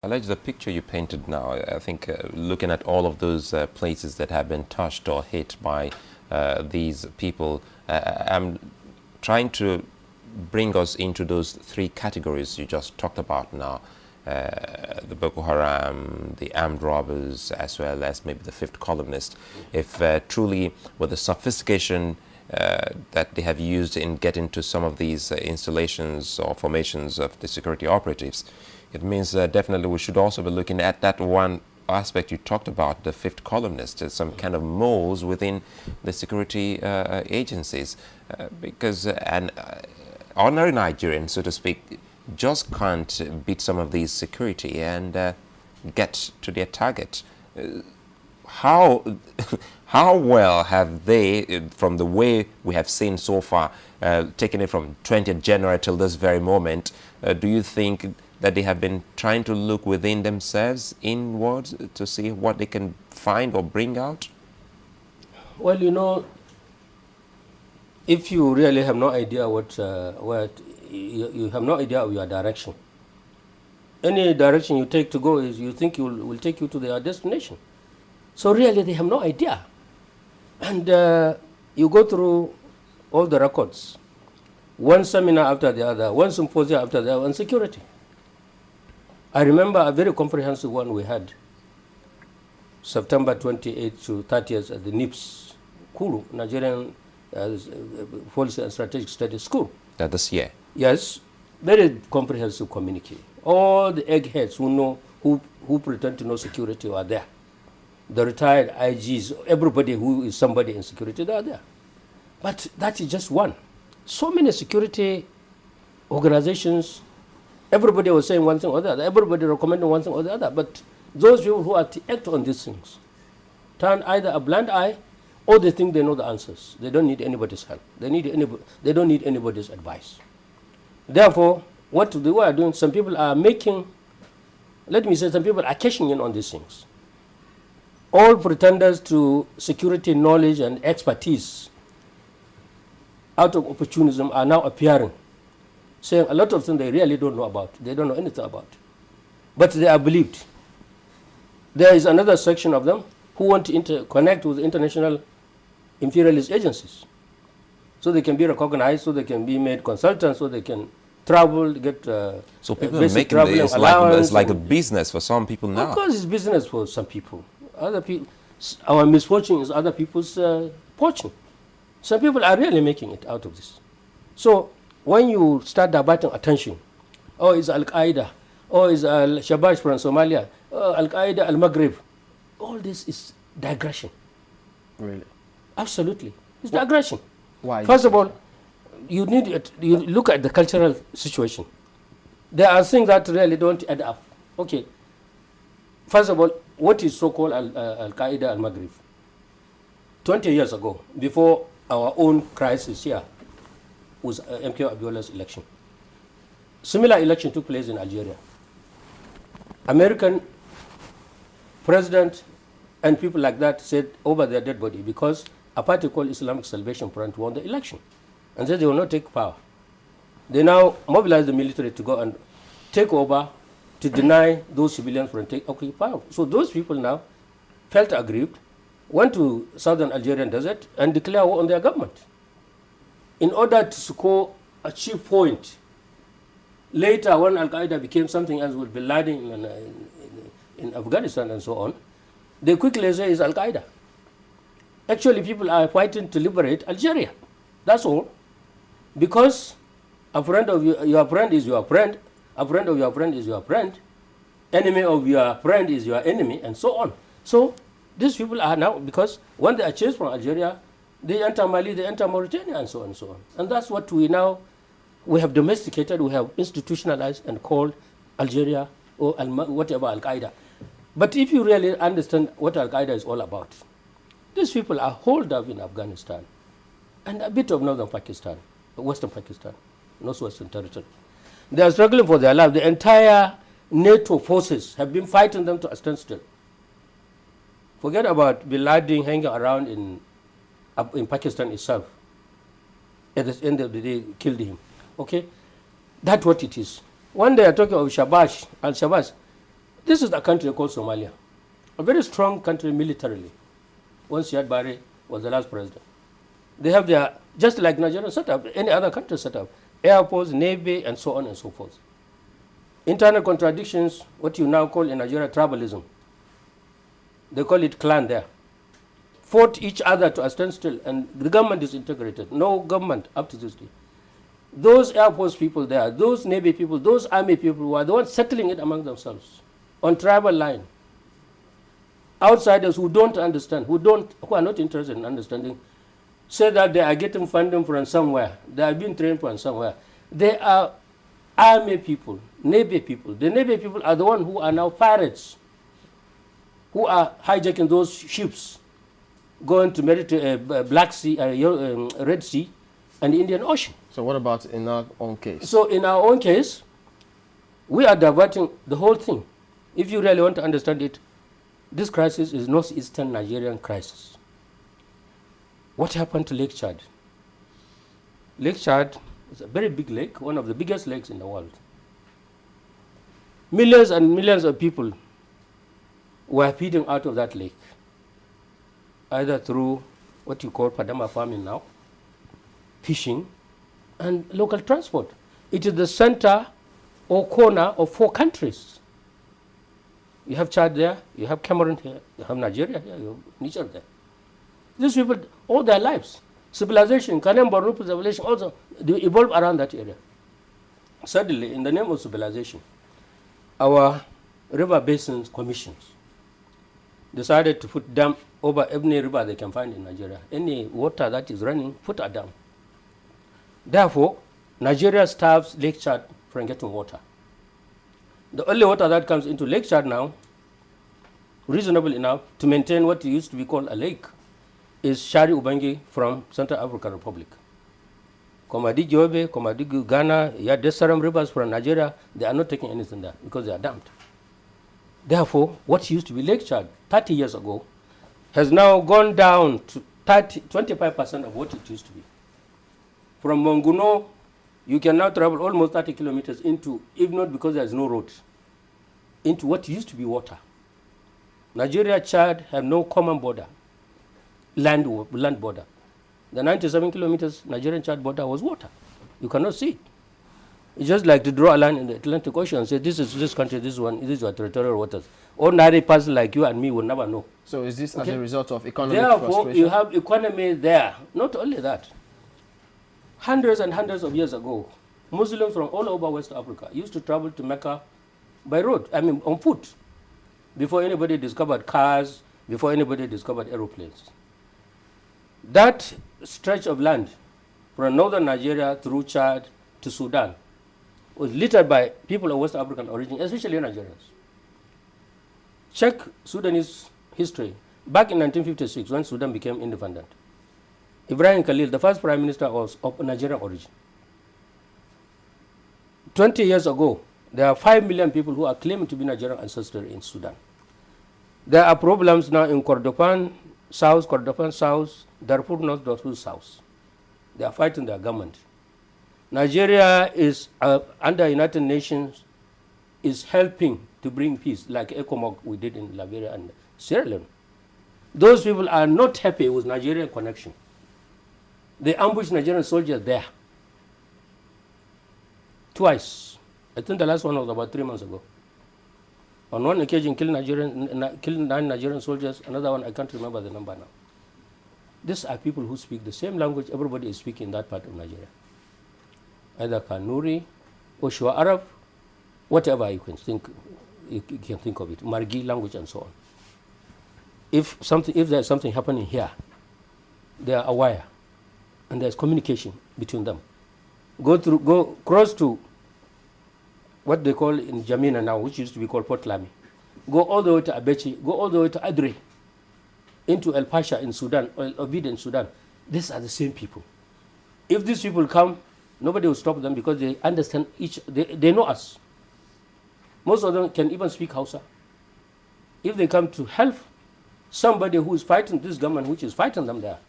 Alleged the picture you painted now, I think looking at all of those places that have been touched or hit by these people, I'm trying to bring us into those three categories you just talked about now. The Boko Haram, the armed robbers, as well as maybe the fifth columnist. If truly with the sophistication that they have used in getting to some of these installations or formations of the security operatives, it means definitely we should also be looking at that one aspect you talked about, the fifth columnist, some kind of moles within the security agencies, because an ordinary Nigerian, so to speak, just can't beat some of these security and get to their target. How well have they, from the way we have seen so far, taken it from 20th January till this very moment, do you think that they have been trying to look within themselves, inwards, to see what they can find or bring out? Well, you know, if you really have no idea what you have no idea of your direction, any direction you take to go is you think will take you to their destination. So really they have no idea. And you go through all the records, one seminar after the other, one symposium after the other on security. I remember a very comprehensive one we had, September 28th to 30th at the NIPS, Kuru, Nigerian Policy and Strategic Studies School. This year? Yes, very comprehensive communique. All the eggheads who know, who pretend to know security are there. The retired IGs, everybody who is somebody in security, they are there. But that is just one. So many security organizations, everybody was saying one thing or the other, everybody recommending one thing or the other, but those people who are to act on these things turn either a blind eye or they think they know the answers. They don't need anybody's help. They don't need anybody's advice. Therefore, what they were doing, some people are making, let me say, some people are cashing in on these things. All pretenders to security knowledge and expertise out of opportunism are now appearing, saying a lot of things they really don't know about. They don't know anything about. But they are believed. There is another section of them who want to connect with international imperialist agencies, so they can be recognized, so they can be made consultants, so they can travel, get so people are making it's like a business for some people now. Of course, it's business for some people. Other people, our misfortune is other people's fortune. Some people are really making it out of this. So when you start diverting attention, oh, it's Al Qaeda, oh, it's Al Shabash from Somalia, oh, Al Qaeda, Al Maghreb, all this is digression. Really? Absolutely, it's digression. Why? First of all, you look at the cultural situation. There are things that really don't add up. Okay. First of all, what is so-called Al Qaeda Al Maghreb? 20 years ago, before our own crisis here, was MK Abiola's election. Similar election took place in Algeria. American president and people like that said over their dead body because a party called Islamic Salvation Front won the election and said they will not take power. They now mobilize the military to go and take over to deny those civilians from taking power. So those people now felt aggrieved, went to southern Algerian desert and declared war on their government in order to score a cheap point. Later, when Al-Qaeda became something else with Bin Laden in Afghanistan and so on, they quickly say it's Al-Qaeda. Actually, people are fighting to liberate Algeria. That's all. Because a friend of your friend is your friend, a friend of your friend is your friend, enemy of your friend is your enemy, and so on. So these people are now, because when they are chased from Algeria, they enter Mali, they enter Mauritania, and so on and so on. And that's what we have domesticated, we have institutionalized and called Algeria or whatever Al-Qaeda. But if you really understand what Al-Qaeda is all about, these people are holed up in Afghanistan and a bit of northern Pakistan, western Pakistan, northwestern territory. They are struggling for their life. The entire NATO forces have been fighting them to a standstill. Forget about Bin Laden hanging around in Pakistan itself. At the end of the day, killed him. Okay, that's what it is. When they are talking of Shabash, Al-Shabash, This is a country called Somalia, a very strong country militarily. Once Siad Barre was the last president. They have their, just like Nigeria set up, any other country set up, airports, navy, and so on and so forth. Internal contradictions, what you now call in Nigeria tribalism. They call it clan there. Fought each other to a standstill, and the government is integrated. No government up to this day. Those Air Force people there, those Navy people, those Army people were the ones settling it among themselves on tribal line. Outsiders who don't understand, who are not interested in understanding, say that they are getting funding from somewhere. They are being trained from somewhere. They are Army people, Navy people. The Navy people are the ones who are now pirates, who are hijacking those ships, going to Black Sea, Red Sea, and the Indian Ocean. So what about in our own case? So in our own case, we are diverting the whole thing. If you really want to understand it, this crisis is northeastern Nigerian crisis. What happened to Lake Chad? Lake Chad is a very big lake, one of the biggest lakes in the world. Millions and millions of people were feeding out of that lake, either through what you call Padama farming now, fishing, and local transport. It is the center or corner of 4 countries. You have Chad there, you have Cameroon here, you have Nigeria here, you have Niger there. These people, all their lives, civilization, Kanem Borno civilization also, they evolve around that area. Suddenly, in the name of civilization, our river basins commissions decided to put dam over every river they can find in Nigeria. Any water that is running, put a dam. Therefore, Nigeria starves Lake Chad from getting water. The only water that comes into Lake Chad now, reasonable enough to maintain what used to be called a lake, is Shari Ubangi from Central African Republic. Komadi Jobe, Komadi Ghana, Yadesaram rivers from Nigeria, they are not taking anything there because they are damped. Therefore, what used to be Lake Chad 30 years ago has now gone down to 25% of what it used to be. From Monguno, you can now travel almost 30 kilometers into, if not because there is no road, into what used to be water. Nigeria, Chad have no common border, land border. The 97 kilometers Nigerian Chad border was water. You cannot see it. It's just like to draw a line in the Atlantic Ocean and say, this is this country, this one, these are territorial waters. Ordinary person like you and me will never know. So is this as a result of economic Therefore, frustration? you have economy there. Not only that. Hundreds and hundreds of years ago, Muslims from all over West Africa used to travel to Mecca by road, on foot, before anybody discovered cars, before anybody discovered aeroplanes. That stretch of land from northern Nigeria through Chad to Sudan was littered by people of West African origin, especially Nigerians. Check Sudanese history. Back in 1956, when Sudan became independent, Ibrahim Khalil, the first prime minister, was of Nigerian origin. 20 years ago, there are 5 million people who are claiming to be Nigerian ancestry in Sudan. There are problems now in Kordofan South, Darfur North, Darfur South. They are fighting their government. Nigeria is, under United Nations, is helping to bring peace, like economical we did in Liberia and Sierra Leone. Those people are not happy with Nigerian connection. They ambushed Nigerian soldiers there. Twice. I think the last one was about 3 months ago. On one occasion, killed 9 Nigerian soldiers. Another one, I can't remember the number now. These are people who speak the same language everybody is speaking in that part of Nigeria. Either Kanuri or Shua Arab, whatever you can think of it, Margi language and so on. If there's something happening here, they are aware, and there's communication between them. Go cross to what they call in Jamina now, which used to be called Port Lami. Go all the way to Abechi, go all the way to Adre, into El Pasha in Sudan, or El Obeid in Sudan. These are the same people. If these people come, nobody will stop them because they understand they know us. Most of them can even speak Hausa. If they come to help somebody who is fighting this government, which is fighting them there,